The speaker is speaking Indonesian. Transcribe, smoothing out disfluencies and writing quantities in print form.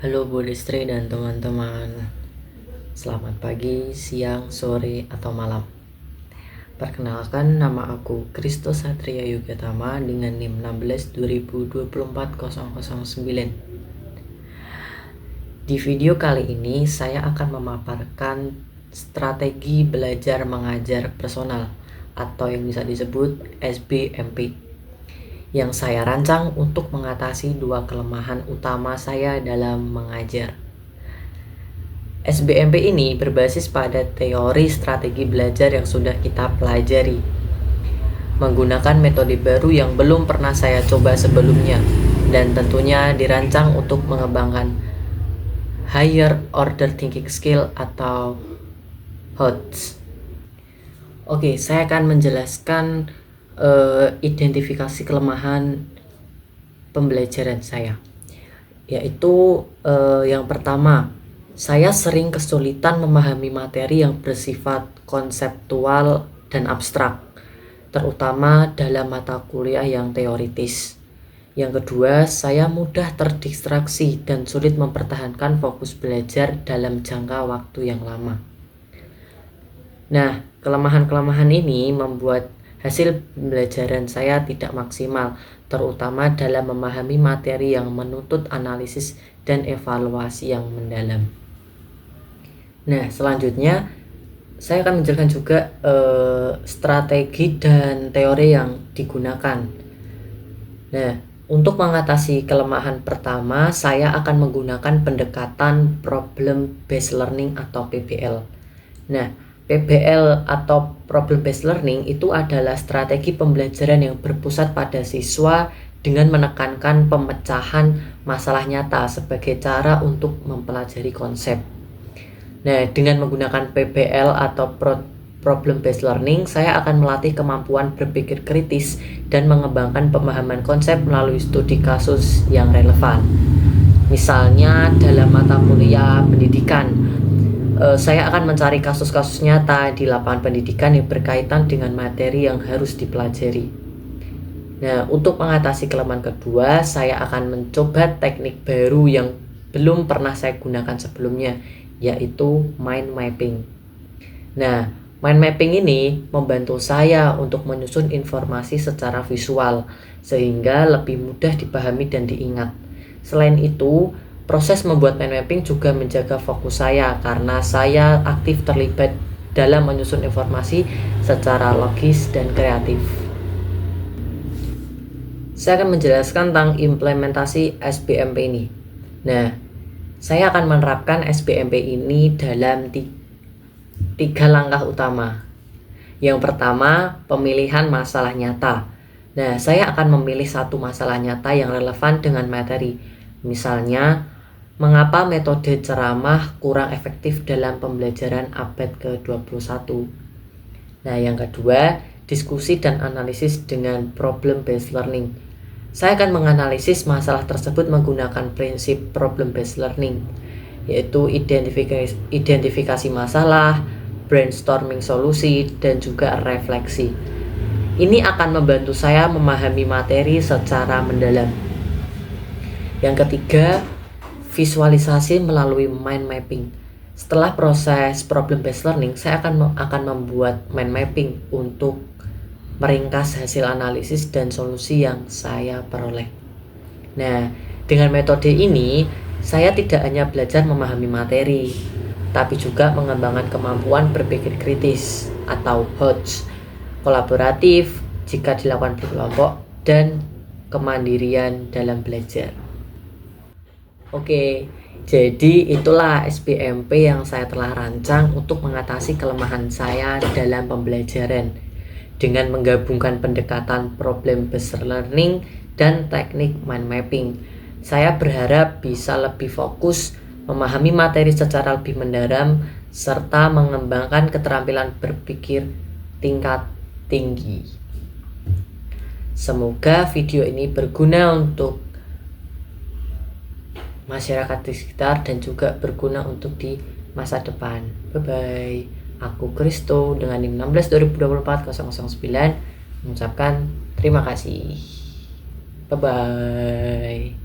Halo Bu Destri dan teman-teman. Selamat pagi, siang, sore, atau malam. Perkenalkan, nama aku Kristo Satria Yugatama dengan NIM 16 2024 009. Di video kali ini saya akan memaparkan strategi belajar mengajar personal atau yang bisa disebut SBMP yang saya rancang untuk mengatasi dua kelemahan utama saya dalam mengajar. SBMP ini berbasis pada teori strategi belajar yang sudah kita pelajari, menggunakan metode baru yang belum pernah saya coba sebelumnya, dan tentunya dirancang untuk mengembangkan higher order thinking skill atau HOTS. Oke, saya akan menjelaskan identifikasi kelemahan pembelajaran saya, yaitu yang pertama, saya sering kesulitan memahami materi yang bersifat konseptual dan abstrak, terutama dalam mata kuliah yang teoritis. Yang kedua, saya mudah terdistraksi dan sulit mempertahankan fokus belajar dalam jangka waktu yang lama. Nah, kelemahan-kelemahan ini membuat hasil pembelajaran saya tidak maksimal, terutama dalam memahami materi yang menuntut analisis dan evaluasi yang mendalam. Nah, selanjutnya saya akan menjelaskan juga strategi dan teori yang digunakan. Nah, untuk mengatasi kelemahan pertama, saya akan menggunakan pendekatan problem based learning atau PBL. Nah, PBL atau problem based learning itu adalah strategi pembelajaran yang berpusat pada siswa dengan menekankan pemecahan masalah nyata sebagai cara untuk mempelajari konsep. Nah, dengan menggunakan PBL atau problem based learning, saya akan melatih kemampuan berpikir kritis dan mengembangkan pemahaman konsep melalui studi kasus yang relevan. Misalnya dalam mata kuliah pendidikan, saya akan mencari kasus-kasus nyata di lapangan pendidikan yang berkaitan dengan materi yang harus dipelajari. Nah, untuk mengatasi kelemahan kedua, saya akan mencoba teknik baru yang belum pernah saya gunakan sebelumnya, yaitu mind mapping. Nah, mind mapping ini membantu saya untuk menyusun informasi secara visual sehingga lebih mudah dipahami dan diingat. Selain itu, proses membuat mind mapping juga menjaga fokus saya karena saya aktif terlibat dalam menyusun informasi secara logis dan kreatif. Saya akan menjelaskan tentang implementasi SBMP ini. Nah, saya akan menerapkan SBMP ini dalam tiga langkah utama. Yang pertama, pemilihan masalah nyata. Nah, saya akan memilih satu masalah nyata yang relevan dengan materi. Misalnya, mengapa metode ceramah kurang efektif dalam pembelajaran abad ke-21. Nah, yang kedua, diskusi dan analisis dengan problem based learning. Saya akan menganalisis masalah tersebut menggunakan prinsip problem based learning, yaitu identifikasi masalah, brainstorming solusi, dan juga refleksi. Ini akan membantu saya memahami materi secara mendalam. Yang ketiga, visualisasi melalui mind mapping. Setelah proses problem based learning, saya akan membuat mind mapping untuk meringkas hasil analisis dan solusi yang saya peroleh. Nah, dengan metode ini, saya tidak hanya belajar memahami materi, tapi juga mengembangkan kemampuan berpikir kritis atau HOTS, kolaboratif jika dilakukan berkelompok, dan kemandirian dalam belajar. Oke, jadi itulah SBMP yang saya telah rancang untuk mengatasi kelemahan saya dalam pembelajaran dengan menggabungkan pendekatan problem based learning dan teknik mind mapping. Saya berharap bisa lebih fokus, memahami materi secara lebih mendalam, serta mengembangkan keterampilan berpikir tingkat tinggi. Semoga video ini berguna untuk masyarakat di sekitar dan juga berguna untuk di masa depan. Bye-bye. Aku Kristo dengan NIM 16 2024 009 mengucapkan terima kasih. Bye-bye.